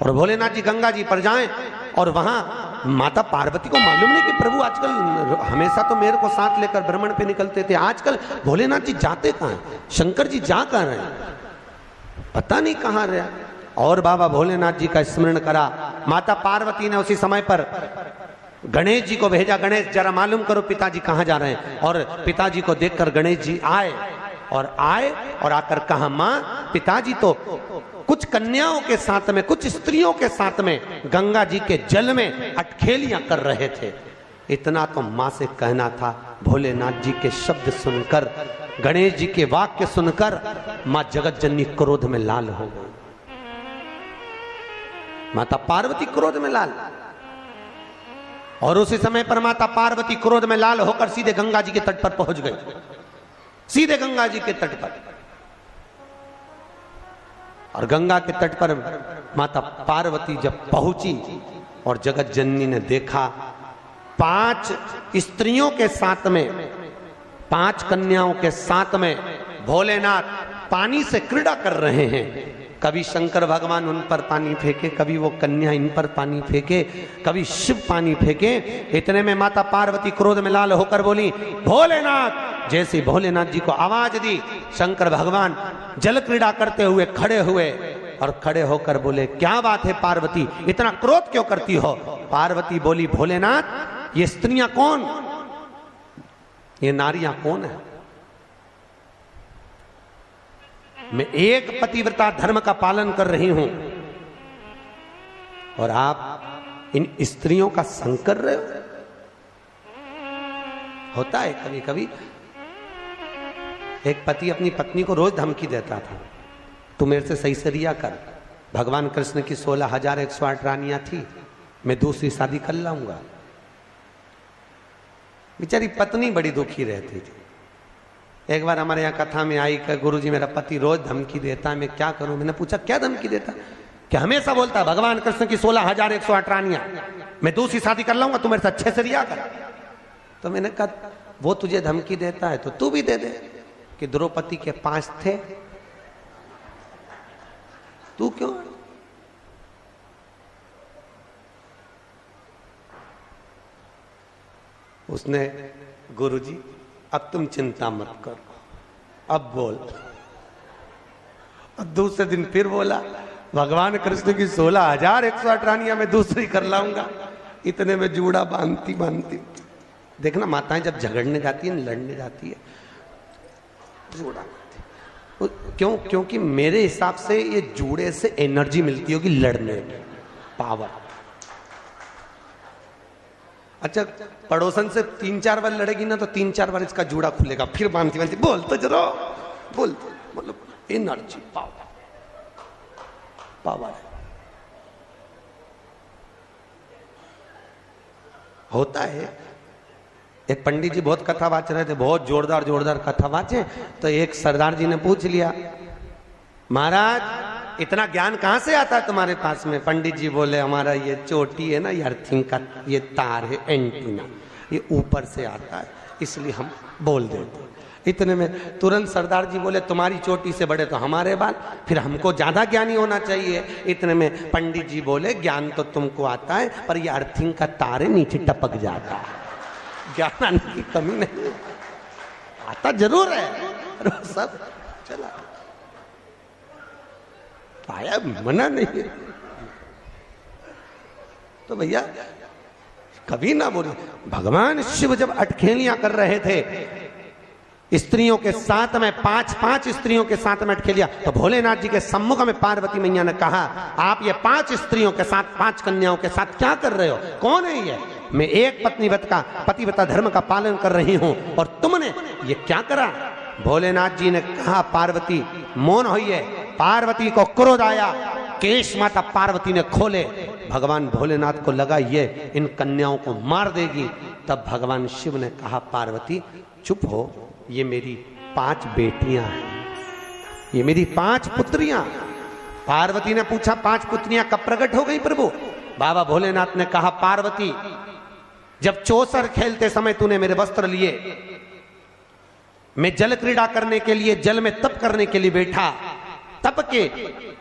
और भोलेनाथ जी गंगा जी पर जाएं और वहां माता पार्वती को मालूम नहीं कि प्रभु आजकल हमेशा तो मेरे को साथ लेकर भ्रमण पे निकलते थे, आजकल भोलेनाथ जी जाते कहां हैं, शंकर जी जा कहां रहे हैं, पता नहीं कहां रहे। और बाबा भोलेनाथ जी का स्मरण करा। माता पार्वती ने उसी समय पर गणेश जी को भेजा, गणेश जरा मालूम करो पिताजी कहां जा रहे हैं। और पिताजी को देखकर गणेश जी आए और आकर कहा, मां पिताजी तो कुछ कन्याओं के साथ में, कुछ स्त्रियों के साथ में गंगा जी के जल में अटखेलियां कर रहे थे। इतना तो मां से कहना था। भोलेनाथ जी के शब्द सुनकर, गणेश जी के वाक्य सुनकर मां जगत जननी क्रोध में लाल हो गई। माता पार्वती क्रोध में लाल, और उसी समय पर माता पार्वती क्रोध में लाल होकर सीधे गंगा जी के तट पर पहुंच गई, सीधे गंगा जी के तट पर। और गंगा के तट पर माता पार्वती जब पहुंची और जगत जननी ने देखा 5 स्त्रियों के साथ में, 5 कन्याओं के साथ में भोलेनाथ पानी से क्रीड़ा कर रहे हैं। कभी शंकर भगवान उन पर पानी फेंके, कभी वो कन्या इन पर पानी फेंके, कभी शिव पानी फेंके। इतने में माता पार्वती क्रोध में लाल होकर बोली, भोलेनाथ। जैसे भोलेनाथ जी को आवाज दी, शंकर भगवान जल क्रीड़ा करते हुए खड़े हुए और खड़े होकर बोले, क्या बात है पार्वती, इतना क्रोध क्यों करती हो? पार्वती बोली, भोलेनाथ ये स्त्रियां कौन, ये नारियां कौन है? मैं एक पतिव्रता धर्म का पालन कर रही हूं और आप इन स्त्रियों का संग कर रहे हो। होता है कभी कभी, एक पति अपनी पत्नी को रोज धमकी देता था, तू मेरे से सही से रिया कर, भगवान कृष्ण की 16,108 रानियां थी, मैं दूसरी शादी कर लाऊंगा। बेचारी पत्नी बड़ी दुखी रहती थी। एक बार हमारे यहाँ कथा में आई कि गुरुजी मेरा पति रोज धमकी देता है, मैं क्या करूं? मैंने पूछा क्या धमकी देता? कि हमेशा बोलता है भगवान कृष्ण की 16,108 रानियां, मैं दूसरी शादी कर लाऊंगा, तू मेरे से अच्छे से रिया कर। तो मैंने कहा वो तुझे धमकी देता है तो तू भी दे दे, कि द्रौपदी के 5 थे, तू क्यों? उसने, गुरुजी अब तुम चिंता मत करो, अब बोल। अब दूसरे दिन फिर बोला, भगवान कृष्ण की 16,108 रानियां मैं दूसरी कर लाऊंगा। इतने में जूड़ा बांधती बांधती, देखना माताएं जब झगड़ने जाती है, लड़ने जाती है, जूड़ा बांधती। क्यों? क्योंकि मेरे हिसाब से ये जूड़े से एनर्जी मिलती होगी लड़ने की, पावर। अच्छा, पड़ोसन से 3-4 बार लड़ेगी ना तो 3-4 बार इसका जूड़ा खुलेगा, फिर बांधती बांधती बोल तो जरा बोल, मतलब एनर्जी, पावर, पावर होता है। एक पंडित जी बहुत कथा वाच रहे थे, बहुत जोरदार जोरदार कथा वाचे, तो एक सरदार जी ने पूछ लिया, महाराज इतना ज्ञान कहां से आता है तुम्हारे पास में? पंडित जी बोले, हमारा ये चोटी है ना, ये अर्थिंग का ये तार है, एंटीना, ये ऊपर से आता है, इसलिए हम बोल देते। इतने में तुरंत सरदार जी बोले, तुम्हारी चोटी से बड़े तो हमारे बाल, फिर हमको ज्यादा ज्ञानी होना चाहिए। इतने में पंडित जी बोले, ज्ञान तो तुमको आता है, पर ये अर्थिंग का तार है, नीचे टपक जाता है, ज्ञान आने की कमी नहीं, आता जरूर है, सब चला पाया, मना नहीं है। तो भैया कभी ना बोले। भगवान शिव जब अटखेलियां कर रहे थे स्त्रियों के साथ में, 5 स्त्रियों के साथ में अटखेलियां, तो भोलेनाथ जी के सम्मुख में पार्वती मैया ने कहा, आप ये 5 स्त्रियों के साथ, 5 कन्याओं के साथ क्या कर रहे हो? कौन है ये? मैं एक पतिव्रता धर्म का पालन कर रही हूं और तुमने ये क्या करा? भोलेनाथ जी ने कहा, पार्वती मौन होइए। पार्वती को क्रोध आया, केश माता पार्वती ने खोले। भगवान भोलेनाथ को लगा ये इन कन्याओं को मार देगी। तब भगवान शिव ने कहा, पार्वती चुप हो, ये मेरी 5 बेटियां हैं, ये मेरी 5 पुत्रियां। पार्वती ने पूछा, 5 पुत्रियां कब प्रकट हो गई प्रभु? बाबा भोलेनाथ ने कहा, पार्वती जब चौसर खेलते समय तूने मेरे वस्त्र लिए, मैं जल क्रीड़ा करने के लिए, जल में तप करने के लिए बैठा, तप के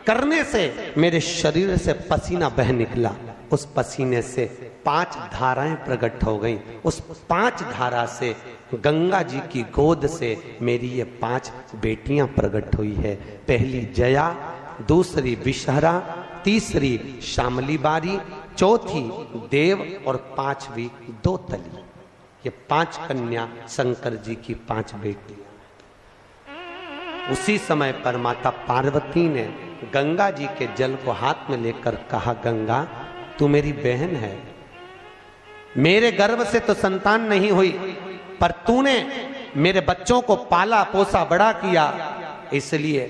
करने से मेरे शरीर से पसीना बह निकला। उस पसीने से 5 धाराएं प्रकट हो गईं। उस 5 धारा से गंगा जी की गोद से मेरी ये 5 बेटियां प्रकट हुई है। पहली जया, दूसरी विषहरा, तीसरी श्यामली बारी, चौथी देव और 5वीं दोतली। ये 5 कन्या शंकर जी की 5 बेटियां। उसी समय पर माता पार्वती ने गंगा जी के जल को हाथ में लेकर कहा, गंगा तू मेरी बहन है, मेरे गर्भ से तो संतान नहीं हुई, पर तूने मेरे बच्चों को पाला पोसा बड़ा किया, इसलिए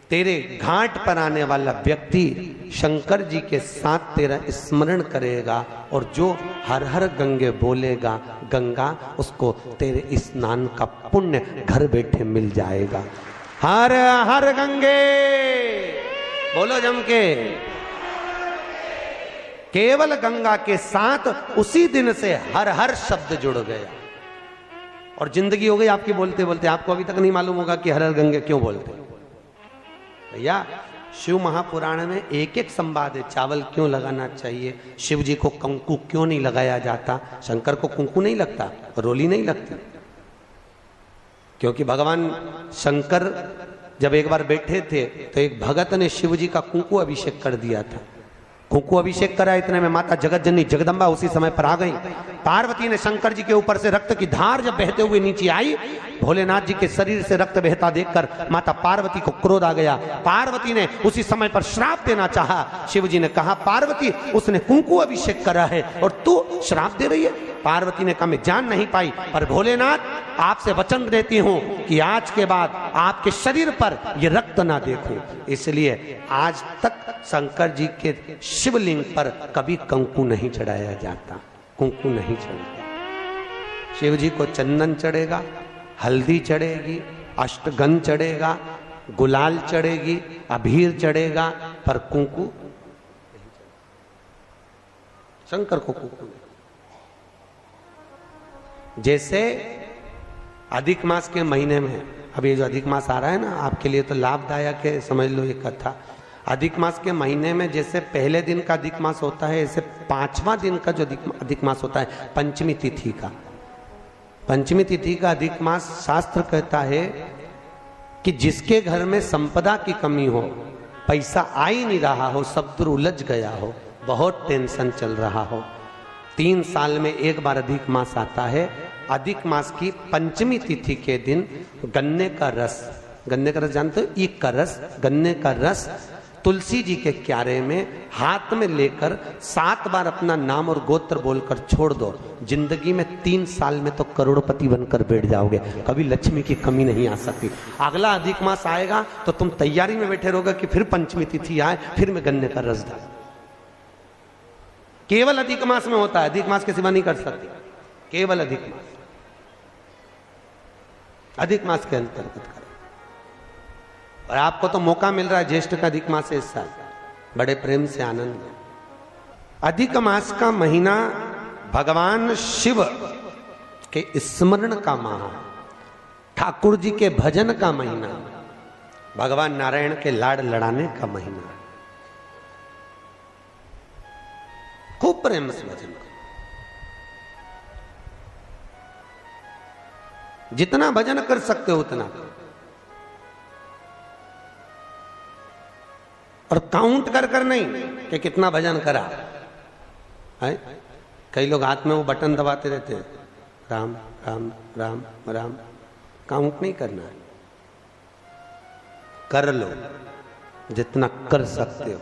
तेरे घाट पर आने वाला व्यक्ति शंकर जी के साथ तेरा स्मरण करेगा और जो हर हर गंगे बोलेगा, गंगा उसको तेरे स्नान का पुण्य घर बैठे मिल जाएगा। हर हर गंगे बोलो जम के। केवल गंगा के साथ उसी दिन से हर हर शब्द जुड़ गया और जिंदगी हो गई आपकी बोलते बोलते। आपको अभी तक नहीं मालूम होगा कि हर हर गंगे क्यों बोलते। भैया शिव महापुराण में एक एक संवाद है। चावल क्यों लगाना चाहिए, शिव जी को कंकु क्यों नहीं लगाया जाता, शंकर को कुंकू नहीं लगता, रोली नहीं लगती, क्योंकि भगवान शंकर जब एक बार बैठे थे तो एक भगत ने शिव जी का कुंकू अभिषेक कर दिया था। कुंकू अभिषेक करा, इतने में माता जगत जननी जगदम्बा उसी समय पर आ गई। पार्वती ने शंकर जी के ऊपर से रक्त की धार जब बहते हुए नीचे आई, भोलेनाथ जी के शरीर से रक्त बहता देखकर माता पार्वती को क्रोध आ गया। पार्वती ने उसी समय पर श्राप देना चाहा। शिव जी ने कहा, पार्वती उसने कुंकू अभिषेक करा है और तू श्राप दे रही है। पार्वती ने कहा, मैं जान नहीं पाई, पर भोलेनाथ आपसे वचन देती हूं कि आज के बाद आपके शरीर पर यह रक्त ना देखूं। इसलिए आज तक शंकर जी के शिवलिंग पर कभी कंकु नहीं चढ़ाया जाता, कुंकू नहीं चढ़ेगा। शिव जी को चंदन चढ़ेगा, हल्दी चढ़ेगी, अष्टगंध चढ़ेगा, गुलाल चढ़ेगी, अबीर चढ़ेगा, पर कुंकू शंकर को कुंकू नहीं। जैसे अधिक मास के महीने में, अब ये जो अधिक मास आ रहा है ना, आपके लिए तो लाभदायक है, समझ लो ये कथा। अधिक मास के महीने में जैसे पहले दिन का अधिक मास होता है, ऐसे 5वां दिन का जो अधिक मास होता है, पंचमी तिथि का, पंचमी तिथि का अधिक मास शास्त्र कहता है कि जिसके घर में संपदा की कमी हो, पैसा आ ही नहीं रहा हो, सब दूर उलझ गया हो, बहुत टेंशन चल रहा हो, 3 साल में एक बार अधिक मास आता है। अधिक मास की पंचमी तिथि के दिन गन्ने का रस, गन्ने का रस जानते हो, ईख का रस, गन्ने का रस तुलसी जी के क्यारे में हाथ में लेकर 7 बार अपना नाम और गोत्र बोलकर छोड़ दो। जिंदगी में 3 साल में तो करोड़पति बनकर बैठ जाओगे, कभी लक्ष्मी की कमी नहीं आ सकती। अगला अधिक मास आएगा तो तुम तैयारी में बैठे रहोगे कि फिर पंचमी तिथि आए, फिर मैं गन्ने का रस डाल। केवल अधिक मास में होता है, अधिक मास के सिवा नहीं कर सकते, केवल अधिक मास, अधिक मास के अंतर्गत करें। और आपको तो मौका मिल रहा है, ज्येष्ठ का अधिक मास है इस साल, बड़े प्रेम से आनंद में। अधिक मास का महीना भगवान शिव के स्मरण का माह, ठाकुर जी के भजन का महीना, भगवान नारायण के लाड़ लड़ाने का महीना। खूब प्रेम से भजन करो, जितना भजन कर सकते हो उतना, और काउंट कर कर नहीं कि कितना भजन करा है। कई लोग हाथ में वो बटन दबाते रहते हैं, राम राम राम राम, काउंट नहीं करना है, कर लो जितना कर सकते हो।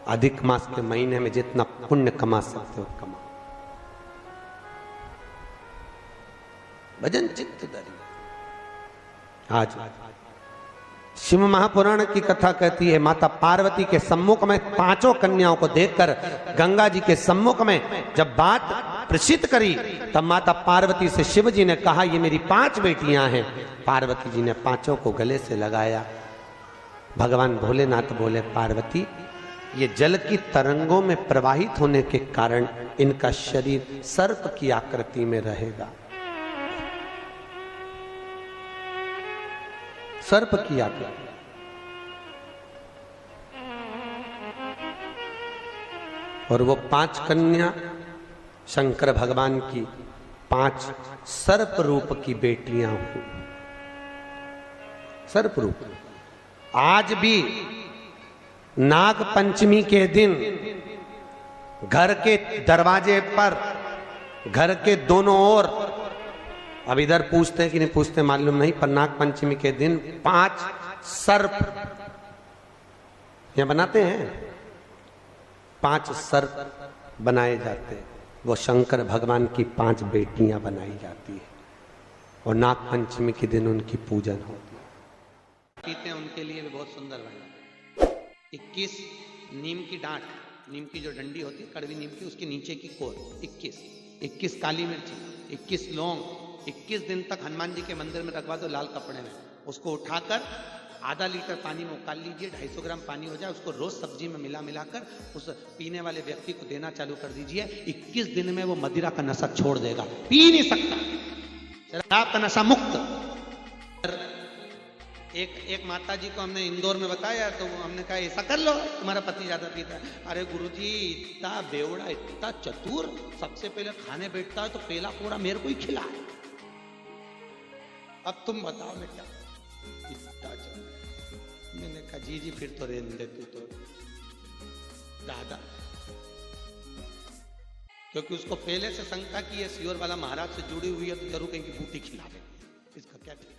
अधिक मास के महीने में जितना पुण्य कमा सकते हो कमाओ। भजन चित्त धरी। आज शिव महापुराण की कथा कहती है, माता पार्वती के सम्मुख में 5 कन्याओं को देखकर गंगा जी के सम्मुख में जब बात प्रसिद्ध करी, तब माता पार्वती से शिव जी ने कहा, ये मेरी 5 बेटियां हैं। पार्वती जी ने 5 को गले से लगाया। भगवान भोलेनाथ बोले, पार्वती ये जल की तरंगों में प्रवाहित होने के कारण इनका शरीर सर्प की आकृति में रहेगा, सर्प की आकृति। और वो 5 कन्या शंकर भगवान की 5 सर्प रूप की बेटियां हुई। सर्प रूप। आज भी नाग पंचमी के दिन घर के दरवाजे पर, घर के दोनों ओर, अब इधर पूछते हैं कि नहीं पूछते मालूम नहीं, पर नाग पंचमी के दिन 5 सर्प यहां बनाते हैं। 5 सर्प बनाए जाते हैं। वो शंकर भगवान की 5 बेटियां बनाई जाती है और नाग पंचमी के दिन उनकी पूजन होती है। पीते हैं उनके लिए भी बहुत सुंदर बना। 21 नीम की डांट, नीम की जो डंडी होती है कड़वी नीम की, उसके नीचे की कोर 21 काली मिर्ची, 21 लौंग, 21 दिन तक हनुमान जी के मंदिर में रखवा दो लाल कपड़े में। उसको उठाकर आधा लीटर पानी में उकाल लीजिए, 250 ग्राम पानी हो जाए, उसको रोज सब्जी में मिलाकर उस पीने वाले व्यक्ति को देना चालू कर दीजिए। 21 दिन में वो मदिरा का नशा छोड़ देगा, पी नहीं सकता, शराब का नशा मुक्त। एक माता जी को हमने इंदौर में बताया तो हमने कहा ऐसा कर लो, तुम्हारा पति ज्यादा पीता है। अरे गुरुजी इतना बेवड़ा, इतना चतुर, सबसे पहले खाने बैठता है तो पेला कोड़ा मेरे को ही खिलाए। अब तुम बताओ मैं क्या। मैंने कहा जी फिर तो रहने दे तू तो दादा, क्योंकि उसको पहले से शंका की है सियोर वाला महाराज से जुड़ी हुई है तो जरूर कहीं की बूटी खिला दे, इसका क्या ठीक।